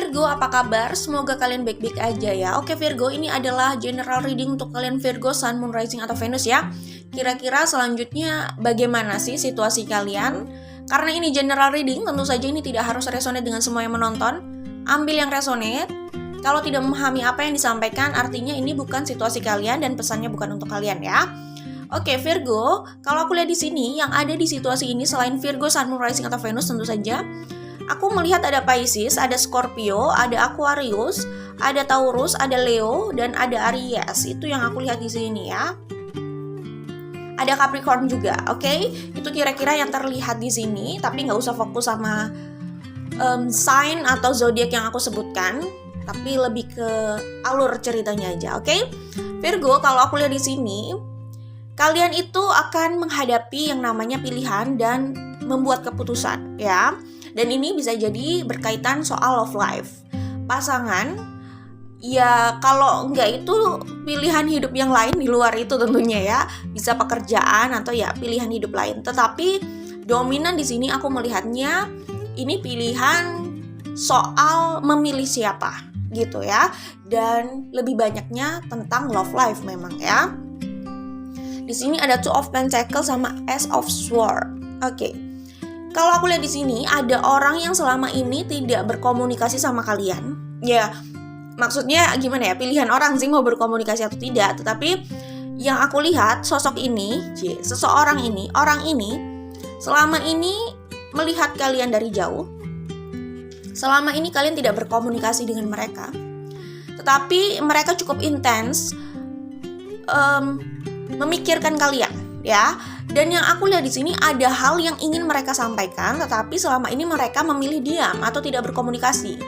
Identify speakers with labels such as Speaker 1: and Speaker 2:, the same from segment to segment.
Speaker 1: Virgo, apa kabar? Semoga kalian baik-baik aja ya. Oke Virgo, ini adalah general reading untuk kalian Virgo, Sun, Moon, Rising, atau Venus ya. Kira-kira selanjutnya bagaimana sih situasi kalian? Karena ini general reading, tentu saja ini tidak harus resonate dengan semua yang menonton. Ambil yang resonate. Kalau tidak memahami apa yang disampaikan, artinya ini bukan situasi kalian dan pesannya bukan untuk kalian ya. Oke Virgo, kalau aku lihat di sini yang ada di situasi ini selain Virgo, Sun, Moon, Rising, atau Venus tentu saja, aku melihat ada Pisces, ada Scorpio, ada Aquarius, ada Taurus, ada Leo, dan ada Aries. Itu yang aku lihat di sini ya. Ada Capricorn juga, oke? Itu kira-kira yang terlihat di sini, tapi nggak usah fokus sama sign atau zodiak yang aku sebutkan, tapi lebih ke alur ceritanya aja, oke? Virgo, kalau aku lihat di sini, kalian itu akan menghadapi yang namanya pilihan dan membuat keputusan, ya. Dan ini bisa jadi berkaitan soal love life. Pasangan, ya kalau enggak itu pilihan hidup yang lain di luar itu tentunya ya. Bisa pekerjaan atau ya pilihan hidup lain. Tetapi dominan di sini aku melihatnya ini pilihan soal memilih siapa gitu ya. Dan lebih banyaknya tentang love life memang ya. Di sini ada Two of Pentacles sama Ace of Swords. Oke. Kalau aku lihat di sini ada orang yang selama ini tidak berkomunikasi sama kalian. Ya, maksudnya gimana ya? Pilihan orang sih mau berkomunikasi atau tidak. Tetapi yang aku lihat sosok ini, seseorang ini, orang ini selama ini melihat kalian dari jauh. Selama ini kalian tidak berkomunikasi dengan mereka. Tetapi mereka cukup intens memikirkan kalian, ya. Dan yang aku lihat di sini ada hal yang ingin mereka sampaikan, tetapi selama ini mereka memilih diam atau tidak berkomunikasi.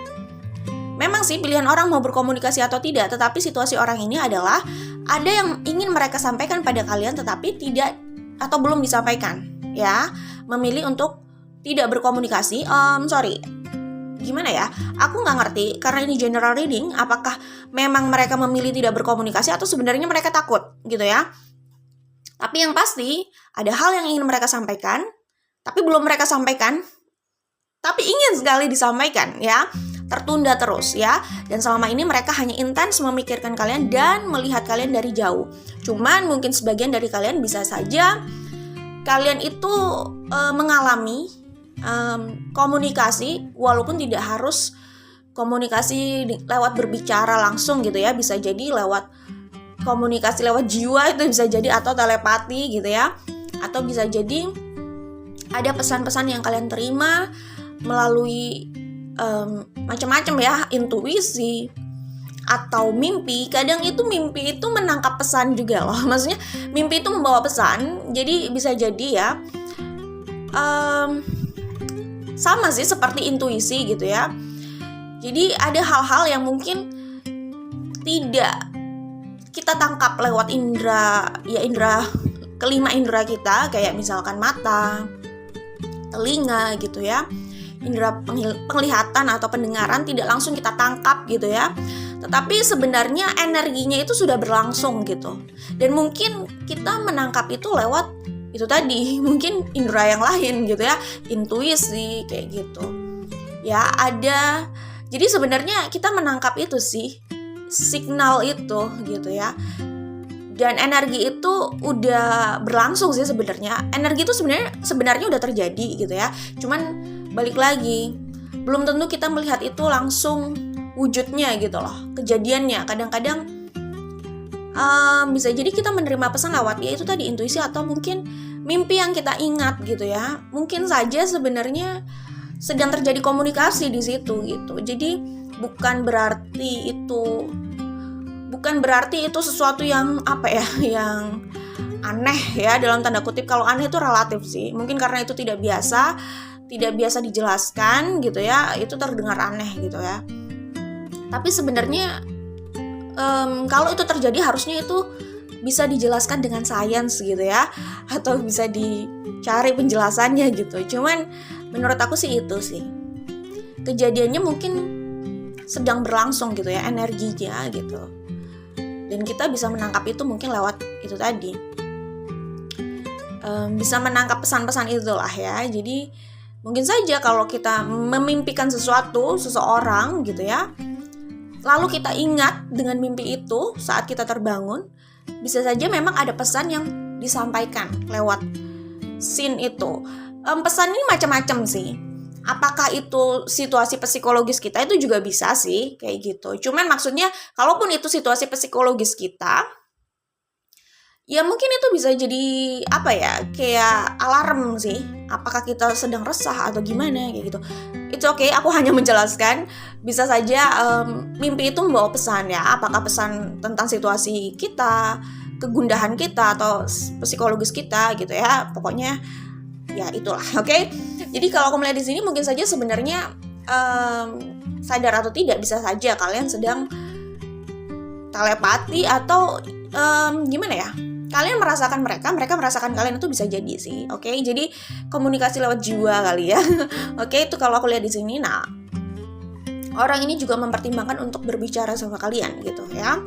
Speaker 1: Memang sih pilihan orang mau berkomunikasi atau tidak, tetapi situasi orang ini adalah ada yang ingin mereka sampaikan pada kalian, tetapi tidak atau belum disampaikan, ya. Memilih untuk tidak berkomunikasi. Gimana ya? Aku nggak ngerti karena ini general reading. Apakah memang mereka memilih tidak berkomunikasi atau sebenarnya mereka takut, gitu ya? Tapi yang pasti, ada hal yang ingin mereka sampaikan, tapi belum mereka sampaikan, tapi ingin sekali disampaikan, ya. Tertunda terus, ya. Dan selama ini mereka hanya intens memikirkan kalian dan melihat kalian dari jauh. Cuman mungkin sebagian dari kalian bisa saja kalian itu mengalami komunikasi, walaupun tidak harus komunikasi lewat berbicara langsung gitu ya. Bisa jadi lewat komunikasi lewat jiwa itu bisa jadi, atau telepati gitu ya, atau bisa jadi ada pesan-pesan yang kalian terima melalui macam-macam ya, intuisi atau mimpi. Kadang itu mimpi itu menangkap pesan juga loh, maksudnya mimpi itu membawa pesan. Jadi bisa jadi ya sama sih seperti intuisi gitu ya. Jadi ada hal-hal yang mungkin tidak kita tangkap lewat indera kelima indera kita, kayak misalkan mata, telinga gitu ya, indera penglihatan atau pendengaran tidak langsung kita tangkap gitu ya, tetapi sebenarnya energinya itu sudah berlangsung gitu, dan mungkin kita menangkap itu lewat itu tadi, mungkin indera yang lain gitu ya, intuisi kayak gitu ya ada. Jadi sebenarnya kita menangkap itu sih, signal itu gitu ya, dan energi itu udah berlangsung sih sebenarnya. Energi itu sebenarnya udah terjadi gitu ya, cuman balik lagi belum tentu kita melihat itu langsung wujudnya gitu loh, kejadiannya. Kadang-kadang bisa jadi kita menerima pesan lewat ya itu tadi, intuisi atau mungkin mimpi yang kita ingat gitu ya. Mungkin saja sebenarnya sedang terjadi komunikasi di situ gitu. Jadi bukan berarti itu sesuatu yang yang aneh ya, dalam tanda kutip. Kalau aneh itu relatif sih, mungkin karena itu tidak biasa dijelaskan gitu ya, itu terdengar aneh gitu ya. Tapi sebenarnya kalau itu terjadi harusnya itu bisa dijelaskan dengan sains gitu ya, atau bisa dicari penjelasannya gitu. Cuman menurut aku sih itu sih kejadiannya mungkin sedang berlangsung gitu ya, energinya gitu, dan kita bisa menangkap itu mungkin lewat itu tadi, bisa menangkap pesan-pesan itulah ya. Jadi Mungkin saja kalau kita memimpikan sesuatu, seseorang gitu ya, lalu kita ingat dengan mimpi itu saat kita terbangun, bisa saja memang ada pesan yang disampaikan lewat scene itu. Pesan ini macam-macam sih. Apakah itu situasi psikologis kita, itu juga bisa sih kayak gitu. Cuman maksudnya kalaupun itu situasi psikologis kita, ya mungkin itu bisa jadi apa ya, kayak alarm sih. Apakah kita sedang resah atau gimana kayak gitu. It's okay, aku hanya menjelaskan. Bisa saja mimpi itu membawa pesan ya. Apakah pesan tentang situasi kita, kegundahan kita, atau psikologis kita gitu ya. Pokoknya ya itulah, oke? Jadi kalau aku melihat di sini mungkin saja sebenarnya sadar atau tidak, bisa saja kalian sedang telepati atau gimana ya? Kalian merasakan mereka merasakan kalian, itu bisa jadi sih, oke? Jadi komunikasi lewat jiwa kali ya, oke? Itu kalau aku lihat di sini. Nah, orang ini juga mempertimbangkan untuk berbicara sama kalian gitu ya.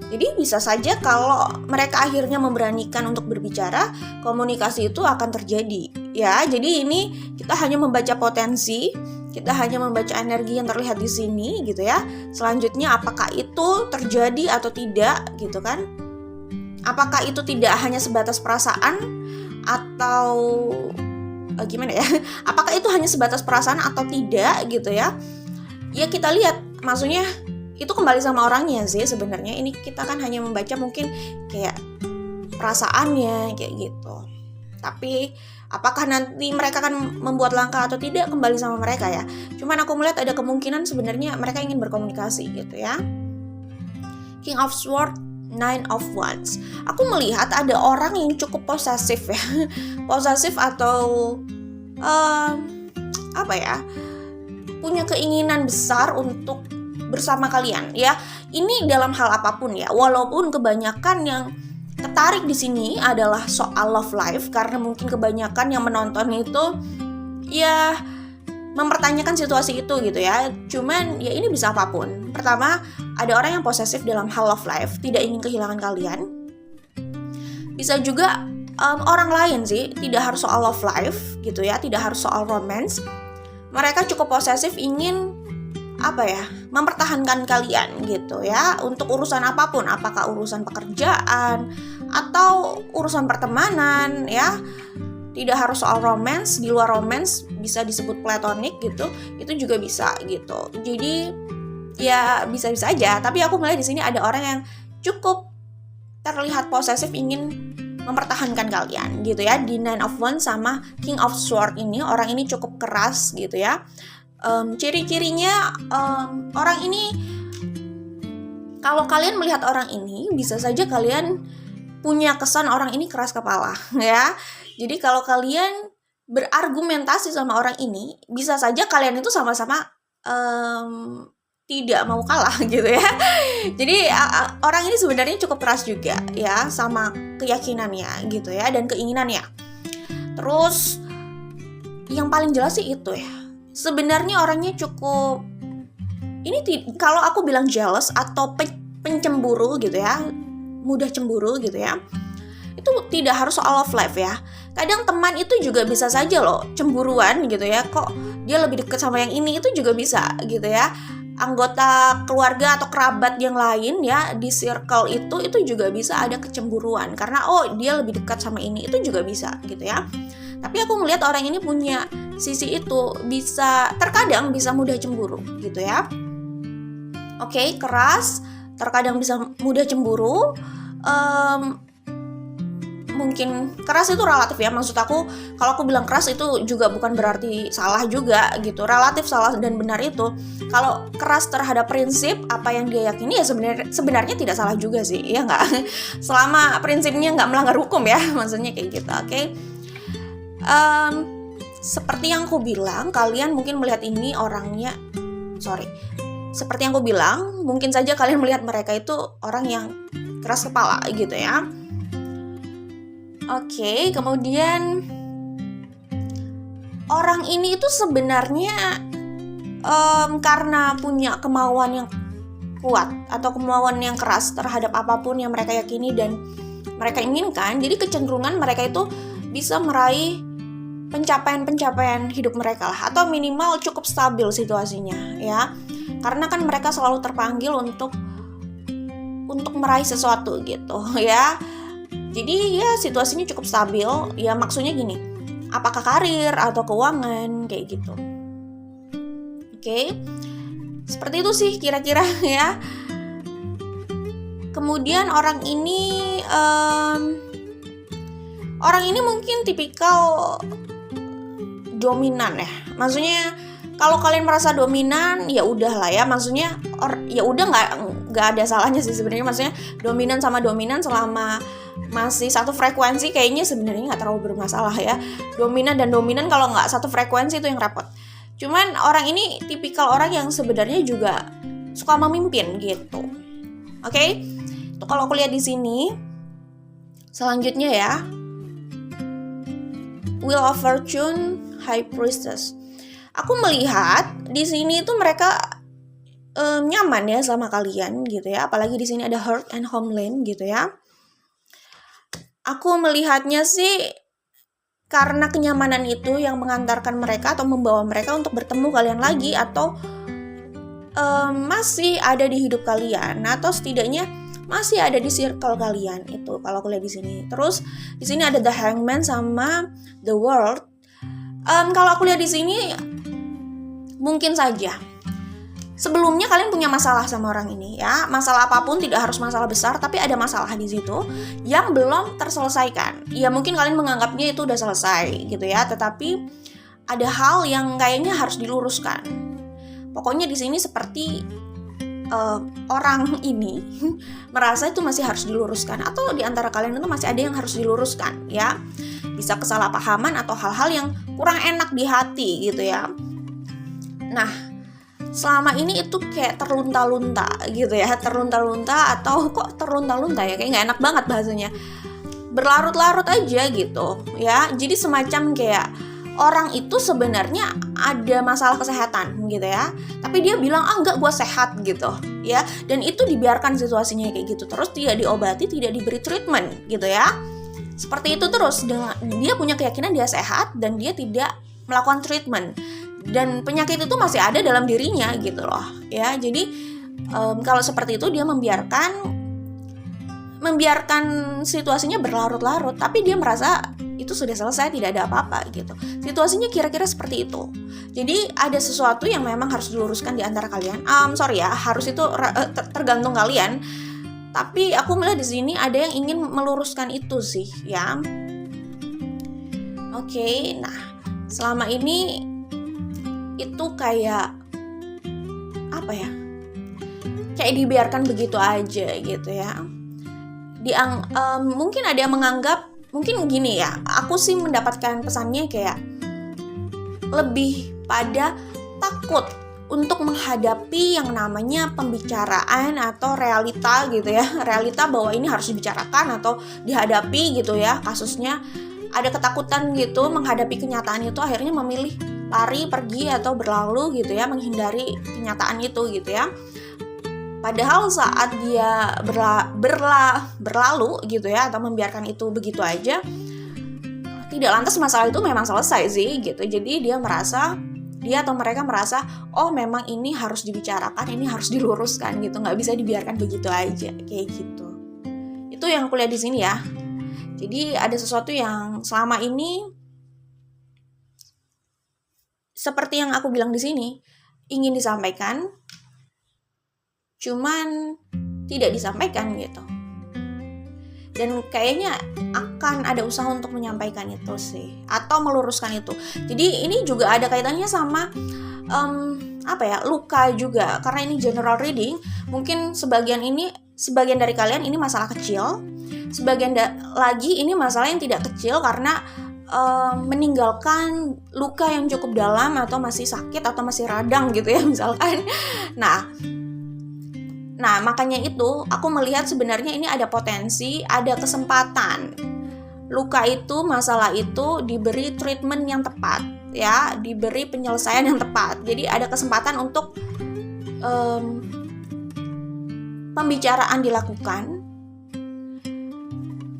Speaker 1: Jadi bisa saja kalau mereka akhirnya memberanikan untuk berbicara, komunikasi itu akan terjadi ya. Jadi ini kita hanya membaca potensi, kita hanya membaca energi yang terlihat di sini gitu ya. Selanjutnya apakah itu terjadi atau tidak gitu kan? Apakah itu tidak hanya sebatas perasaan atau gimana ya? Apakah itu hanya sebatas perasaan atau tidak gitu ya? Ya kita lihat, maksudnya itu kembali sama orangnya sih sebenarnya. Ini kita kan hanya membaca mungkin kayak perasaannya kayak gitu. Tapi apakah nanti mereka akan membuat langkah atau tidak, kembali sama mereka ya. Cuman aku melihat ada kemungkinan sebenarnya mereka ingin berkomunikasi gitu ya. King of Swords, Nine of Wands. Aku melihat ada orang yang cukup posesif ya. Posesif atau apa ya, punya keinginan besar untuk bersama kalian ya. Ini dalam hal apapun ya. Walaupun kebanyakan yang tertarik di sini adalah soal love life, karena mungkin kebanyakan yang menonton itu ya mempertanyakan situasi itu gitu ya. Cuman ya ini bisa apapun. Pertama, ada orang yang posesif dalam hal love life, tidak ingin kehilangan kalian. Bisa juga orang lain sih, tidak harus soal love life gitu ya, tidak harus soal romance. Mereka cukup posesif, ingin apa ya, mempertahankan kalian gitu ya, untuk urusan apapun, apakah urusan pekerjaan atau urusan pertemanan ya. Tidak harus soal romance, di luar romance bisa disebut platonic gitu, itu juga bisa gitu. Jadi ya bisa-bisa aja, tapi aku melihat di sini ada orang yang cukup terlihat posesif, ingin mempertahankan kalian gitu ya. Di Nine of Wands sama King of Swords ini, orang ini cukup keras gitu ya. Ciri-cirinya orang ini, kalau kalian melihat orang ini, bisa saja kalian punya kesan orang ini keras kepala ya. Jadi kalau kalian berargumentasi sama orang ini, bisa saja kalian itu sama-sama tidak mau kalah gitu ya. Jadi orang ini sebenarnya cukup keras juga ya, sama keyakinannya gitu ya, dan keinginannya. Terus yang paling jelas sih itu ya, sebenarnya orangnya cukup, ini kalau aku bilang jealous atau pencemburu gitu ya, mudah cemburu gitu ya, itu tidak harus soal love life ya. Kadang teman itu juga bisa saja loh cemburuan gitu ya, kok dia lebih dekat sama yang ini, itu juga bisa gitu ya. Anggota keluarga atau kerabat yang lain ya di circle itu juga bisa ada kecemburuan karena oh dia lebih dekat sama ini, itu juga bisa gitu ya. Tapi aku melihat orang ini punya sisi itu, bisa terkadang bisa mudah cemburu gitu ya. Oke, keras, terkadang bisa mudah cemburu. Mungkin keras itu relatif ya, maksud aku kalau aku bilang keras itu juga bukan berarti salah juga gitu, relatif salah dan benar itu. Kalau keras terhadap prinsip apa yang dia yakini ya sebenarnya tidak salah juga sih ya, nggak, selama prinsipnya nggak melanggar hukum ya, maksudnya kayak gitu. Oke. Seperti yang aku bilang, kalian mungkin melihat ini orangnya, seperti yang aku bilang, mungkin saja kalian melihat mereka itu orang yang keras kepala gitu ya. Oke, kemudian orang ini itu sebenarnya karena punya kemauan yang kuat atau kemauan yang keras terhadap apapun yang mereka yakini dan mereka inginkan, jadi kecenderungan mereka itu bisa meraih pencapaian hidup mereka lah, atau minimal cukup stabil situasinya ya, karena kan mereka selalu terpanggil untuk meraih sesuatu gitu ya. Jadi ya situasinya cukup stabil ya, maksudnya gini, apakah karir atau keuangan kayak gitu. Oke, seperti itu sih kira-kira ya. Kemudian orang ini mungkin tipikal dominan ya. Maksudnya kalau kalian merasa dominan ya udah lah ya, maksudnya ya udah nggak ada salahnya sih sebenarnya. Maksudnya dominan sama dominan selama masih satu frekuensi kayaknya sebenarnya nggak terlalu bermasalah ya. Dominan dan dominan kalau nggak satu frekuensi itu yang repot. Cuman orang ini tipikal orang yang sebenarnya juga suka memimpin gitu. Oke? Itu kalau aku lihat di sini. Selanjutnya ya, Wheel of Fortune, High Priestess. Aku melihat di sini itu mereka nyaman ya sama kalian gitu ya. Apalagi di sini ada Hearth and Homeland gitu ya. Aku melihatnya sih karena kenyamanan itu yang mengantarkan mereka atau membawa mereka untuk bertemu kalian lagi, atau masih ada di hidup kalian, atau setidaknya masih ada di circle kalian itu kalau aku lihat di sini. Terus di sini ada The Hangman sama The World. Kalau aku lihat di sini mungkin saja sebelumnya kalian punya masalah sama orang ini ya. Masalah apapun, tidak harus masalah besar, tapi ada masalah di situ yang belum terselesaikan. Ya mungkin kalian menganggapnya itu udah selesai gitu ya, tetapi ada hal yang kayaknya harus diluruskan. Pokoknya di sini seperti orang ini merasa itu masih harus diluruskan, atau di antara kalian itu masih ada yang harus diluruskan ya. Bisa kesalahpahaman atau hal-hal yang kurang enak di hati gitu ya. Nah, selama ini itu kayak terlunta-lunta gitu ya, terlunta-lunta atau kok terlunta-lunta ya, kayak nggak enak banget bahasanya, berlarut-larut aja gitu ya. Jadi semacam kayak orang itu sebenarnya ada masalah kesehatan gitu ya, tapi dia bilang enggak, gue sehat gitu ya, dan itu dibiarkan situasinya kayak gitu terus, tidak diobati, tidak diberi treatment gitu ya, seperti itu terus. Dia punya keyakinan dia sehat dan dia tidak melakukan treatment, dan penyakit itu masih ada dalam dirinya gitu loh ya. Jadi kalau seperti itu dia membiarkan situasinya berlarut-larut, tapi dia merasa itu sudah selesai, tidak ada apa-apa gitu. Situasinya kira-kira seperti itu. Jadi ada sesuatu yang memang harus diluruskan di antara kalian. Sorry ya, harus itu tergantung kalian. Tapi aku melihat di sini ada yang ingin meluruskan itu sih ya. Oke, nah selama ini itu kayak apa ya? Kayak dibiarkan begitu aja gitu ya. Mungkin ada yang menganggap, mungkin gini ya, aku sih mendapatkan pesannya kayak lebih pada takut untuk menghadapi yang namanya pembicaraan atau realita gitu ya, realita bahwa ini harus dibicarakan atau dihadapi gitu ya kasusnya. Ada ketakutan gitu menghadapi kenyataan itu, akhirnya memilih lari, pergi atau berlalu gitu ya, menghindari kenyataan itu gitu ya. Padahal saat dia berlalu gitu ya, atau membiarkan itu begitu aja, tidak lantas masalah itu memang selesai sih gitu. Jadi dia atau mereka merasa, oh memang ini harus dibicarakan, ini harus diluruskan gitu, nggak bisa dibiarkan begitu aja kayak gitu. Itu yang aku lihat di sini ya. Jadi ada sesuatu yang selama ini seperti yang aku bilang di sini ingin disampaikan, cuman tidak disampaikan gitu. Dan kayaknya akan ada usaha untuk menyampaikan itu sih, atau meluruskan itu. Jadi ini juga ada kaitannya sama luka juga, karena ini general reading. Mungkin sebagian dari kalian ini masalah kecil, sebagian lagi ini masalah yang tidak kecil karena meninggalkan luka yang cukup dalam, atau masih sakit atau masih radang gitu ya misalkan. Nah, makanya itu aku melihat sebenarnya ini ada potensi, ada kesempatan. Luka itu, masalah itu diberi treatment yang tepat, ya, diberi penyelesaian yang tepat. Jadi ada kesempatan untuk pembicaraan dilakukan,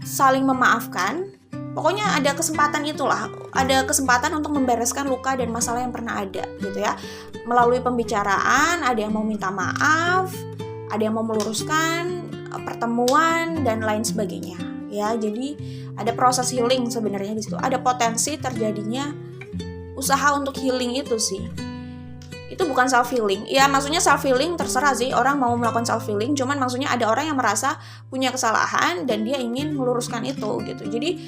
Speaker 1: saling memaafkan, pokoknya ada kesempatan itulah, ada kesempatan untuk membereskan luka dan masalah yang pernah ada gitu ya. Melalui pembicaraan, ada yang mau minta maaf, ada yang mau meluruskan pertemuan dan lain sebagainya ya. Jadi ada proses healing sebenarnya di situ. Ada potensi terjadinya usaha untuk healing itu sih. Itu bukan self healing. Ya maksudnya self healing terserah sih orang mau melakukan self healing, cuman maksudnya ada orang yang merasa punya kesalahan dan dia ingin meluruskan itu gitu. Jadi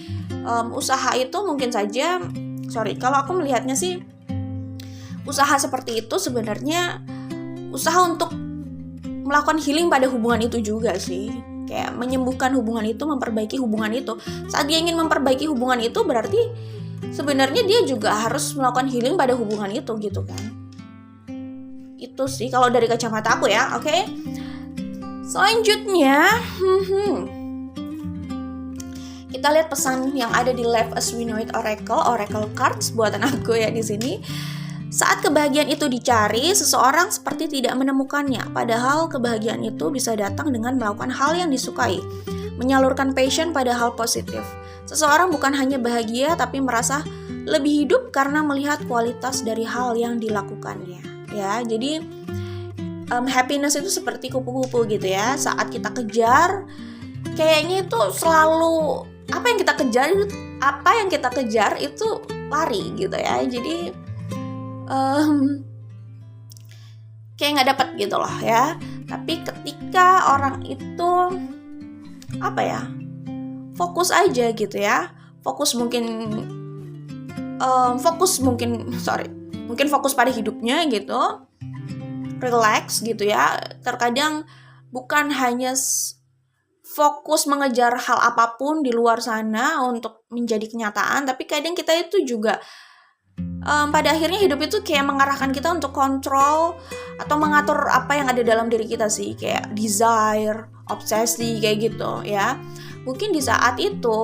Speaker 1: usaha itu mungkin saja, kalau aku melihatnya sih usaha seperti itu sebenarnya usaha untuk melakukan healing pada hubungan itu juga sih. Kayak menyembuhkan hubungan itu, memperbaiki hubungan itu. Saat dia ingin memperbaiki hubungan itu berarti sebenarnya dia juga harus melakukan healing pada hubungan itu gitu kan. Itu sih kalau dari kacamata aku ya, oke? Selanjutnya, kita lihat pesan yang ada di Life as We Know It Oracle Cards buatan aku ya di sini. Saat kebahagiaan itu dicari, seseorang seperti tidak menemukannya, padahal kebahagiaan itu bisa datang dengan melakukan hal yang disukai, menyalurkan passion pada hal positif. Seseorang bukan hanya bahagia, tapi merasa lebih hidup karena melihat kualitas dari hal yang dilakukannya. Ya, jadi happiness itu seperti kupu-kupu gitu ya. Saat kita kejar, kayaknya itu selalu apa yang kita kejar itu lari gitu ya. Jadi kayak nggak dapat gitu loh ya. Tapi ketika orang itu fokus aja gitu ya, mungkin fokus pada hidupnya gitu, relax gitu ya. Terkadang bukan hanya fokus mengejar hal apapun di luar sana untuk menjadi kenyataan, tapi kadang kita itu juga pada akhirnya hidup itu kayak mengarahkan kita untuk kontrol atau mengatur apa yang ada dalam diri kita sih, kayak desire, obsesi kayak gitu ya. Mungkin di saat itu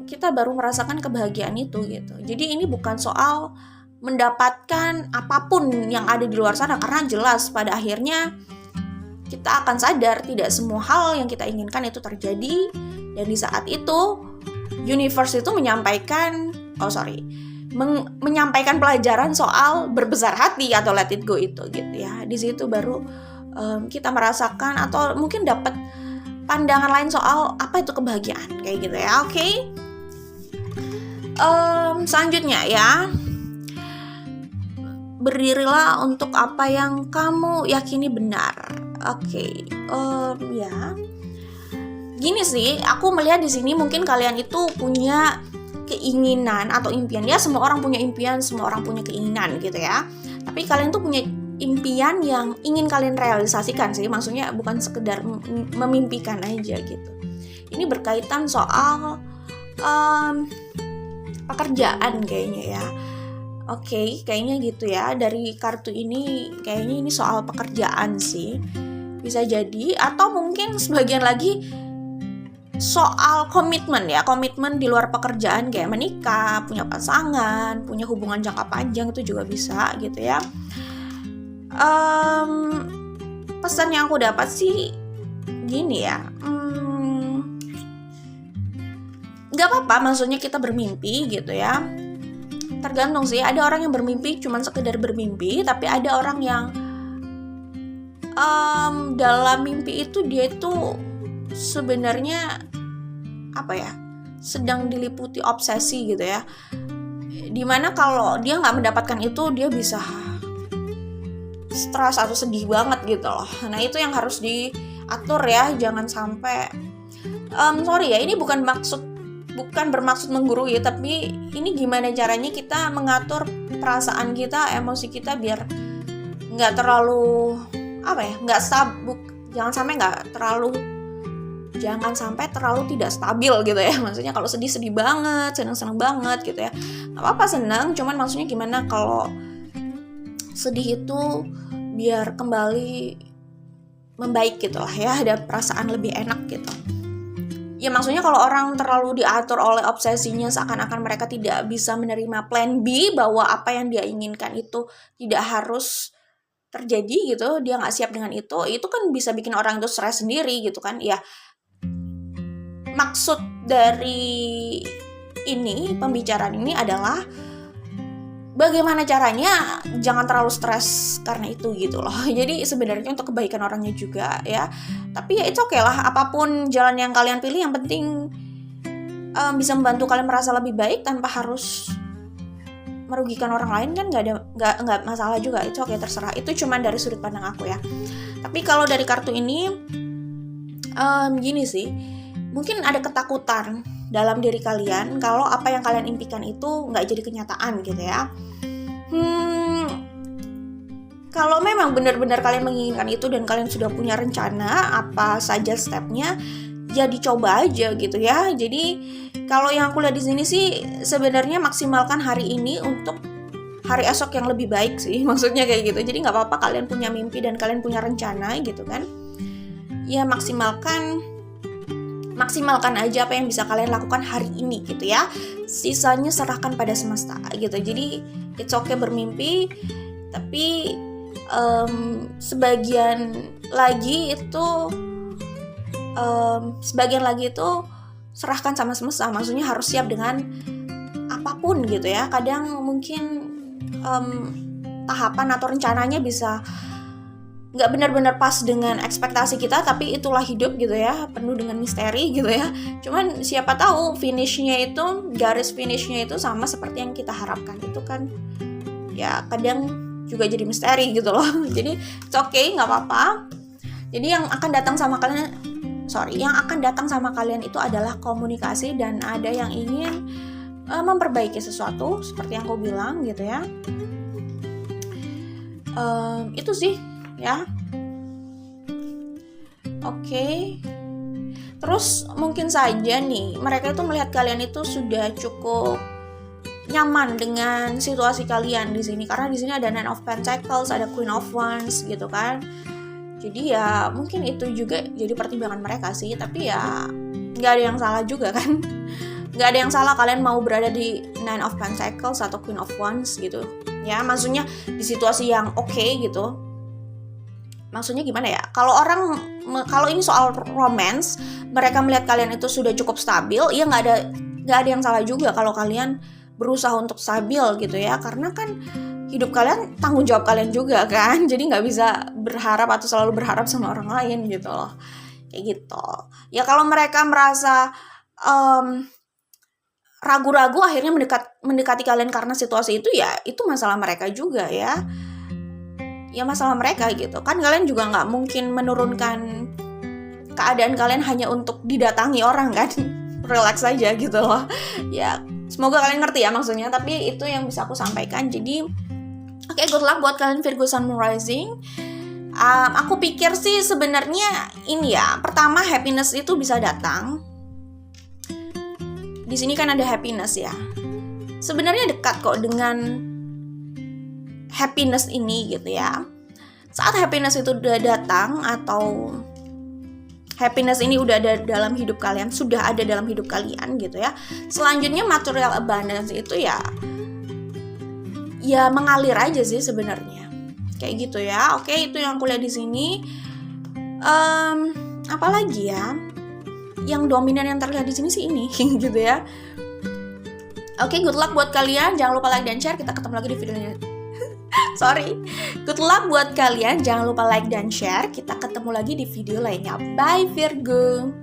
Speaker 1: kita baru merasakan kebahagiaan itu gitu. Jadi ini bukan soal mendapatkan apapun yang ada di luar sana, karena jelas pada akhirnya kita akan sadar tidak semua hal yang kita inginkan itu terjadi. Dan di saat itu universe itu menyampaikan pelajaran soal berbesar hati atau let it go itu gitu ya. Di situ baru kita merasakan atau mungkin dapat pandangan lain soal apa itu kebahagiaan kayak gitu ya. Oke. Selanjutnya ya, berdirilah untuk apa yang kamu yakini benar. Oke. Ya. Gini sih, aku melihat di sini mungkin kalian itu punya keinginan atau impian. Ya, semua orang punya impian, semua orang punya keinginan gitu ya. Tapi kalian tuh punya impian yang ingin kalian realisasikan sih. Maksudnya bukan sekedar memimpikan aja gitu. Ini berkaitan soal pekerjaan kayaknya ya. Oke, kayaknya gitu ya. Dari kartu ini kayaknya ini soal pekerjaan sih. Bisa jadi, atau mungkin sebagian lagi soal komitmen ya, komitmen di luar pekerjaan kayak menikah, punya pasangan, punya hubungan jangka panjang itu juga bisa gitu ya. Pesan yang aku dapat sih gini ya, nggak apa-apa maksudnya kita bermimpi gitu ya. Tergantung sih, ada orang yang bermimpi cuma sekedar bermimpi, tapi ada orang yang dalam mimpi itu dia itu sebenarnya sedang diliputi obsesi gitu ya, dimana kalau dia nggak mendapatkan itu dia bisa stres atau sedih banget gitu loh. Nah itu yang harus diatur ya, jangan sampai ini bukan bermaksud menggurui, tapi ini gimana caranya kita mengatur perasaan kita, emosi kita biar nggak terlalu jangan sampai terlalu tidak stabil gitu ya. Maksudnya kalau sedih banget, senang banget gitu ya, nggak apa-apa senang, cuman maksudnya gimana kalau sedih itu biar kembali membaik gitu lah ya, ada perasaan lebih enak gitu. Ya maksudnya kalau orang terlalu diatur oleh obsesinya, seakan-akan mereka tidak bisa menerima plan B, bahwa apa yang dia inginkan itu tidak harus terjadi gitu, dia nggak siap dengan itu kan bisa bikin orang itu stres sendiri gitu kan ya. Maksud dari ini, pembicaraan ini adalah bagaimana caranya jangan terlalu stres karena itu gitu loh. Jadi sebenarnya untuk kebaikan orangnya juga ya. Tapi ya itu oke lah, apapun jalan yang kalian pilih, yang penting bisa membantu kalian merasa lebih baik tanpa harus merugikan orang lain, kan nggak masalah juga. Itu oke, terserah. Itu cuma dari sudut pandang aku ya. Tapi kalau dari kartu ini gini sih, mungkin ada ketakutan dalam diri kalian kalau apa yang kalian impikan itu nggak jadi kenyataan gitu ya. Kalau memang benar-benar kalian menginginkan itu dan kalian sudah punya rencana apa saja stepnya, ya dicoba aja gitu ya. Jadi kalau yang aku lihat di sini sih sebenarnya maksimalkan hari ini untuk hari esok yang lebih baik sih, maksudnya kayak gitu. Jadi nggak apa-apa kalian punya mimpi dan kalian punya rencana gitu kan. Ya maksimalkan aja apa yang bisa kalian lakukan hari ini gitu ya. Sisanya serahkan pada semesta gitu. Jadi it's okay bermimpi, tapi sebagian lagi itu serahkan sama semesta. Maksudnya harus siap dengan apapun gitu ya. Kadang mungkin tahapan atau rencananya bisa nggak benar-benar pas dengan ekspektasi kita, tapi itulah hidup gitu ya, penuh dengan misteri gitu ya. Cuman siapa tahu garis finishnya itu sama seperti yang kita harapkan. Itu kan ya kadang juga jadi misteri gitu loh. Jadi it's okay, nggak apa-apa. Jadi yang akan datang sama kalian itu adalah komunikasi, dan ada yang ingin memperbaiki sesuatu seperti yang aku bilang gitu ya. Itu sih ya. Oke. Terus mungkin saja nih mereka itu melihat kalian itu sudah cukup nyaman dengan situasi kalian di sini, karena di sini ada Nine of Pentacles, ada Queen of Wands gitu kan. Jadi ya mungkin itu juga jadi pertimbangan mereka sih, tapi ya nggak ada yang salah juga kan. Nggak ada yang salah kalian mau berada di Nine of Pentacles atau Queen of Wands gitu ya. Maksudnya di situasi yang oke gitu. Maksudnya gimana ya? Kalau ini soal romance, mereka melihat kalian itu sudah cukup stabil, ya nggak ada yang salah juga kalau kalian berusaha untuk stabil gitu ya. Karena kan hidup kalian tanggung jawab kalian juga kan. Jadi nggak bisa berharap atau selalu berharap sama orang lain gitu loh. Kayak gitu. Ya kalau mereka merasa ragu-ragu akhirnya mendekati kalian karena situasi itu, ya itu masalah mereka juga ya. Ya masalah mereka gitu kan. Kalian juga nggak mungkin menurunkan keadaan kalian hanya untuk didatangi orang kan. Relax aja gitu loh ya. Semoga kalian ngerti ya maksudnya. Tapi itu yang bisa aku sampaikan. Jadi oke, good luck buat kalian Virgo Sun Moon Rising. Aku pikir sih sebenarnya ini ya, pertama happiness itu bisa datang. Di sini kan ada happiness ya. Sebenarnya dekat kok dengan happiness ini gitu ya. Saat happiness itu udah datang atau happiness ini udah ada dalam hidup kalian, sudah ada dalam hidup kalian gitu ya. Selanjutnya material abundance itu ya mengalir aja sih sebenarnya. Kayak gitu ya. Oke, itu yang aku lihat di sini. Apalagi ya? Yang dominan yang terlihat di sini sih ini gitu ya. Oke, good luck buat kalian. Jangan lupa like dan share. Kita ketemu lagi di videonya. Good luck buat kalian. Jangan lupa like dan share. Kita ketemu lagi di video lainnya. Bye Virgo.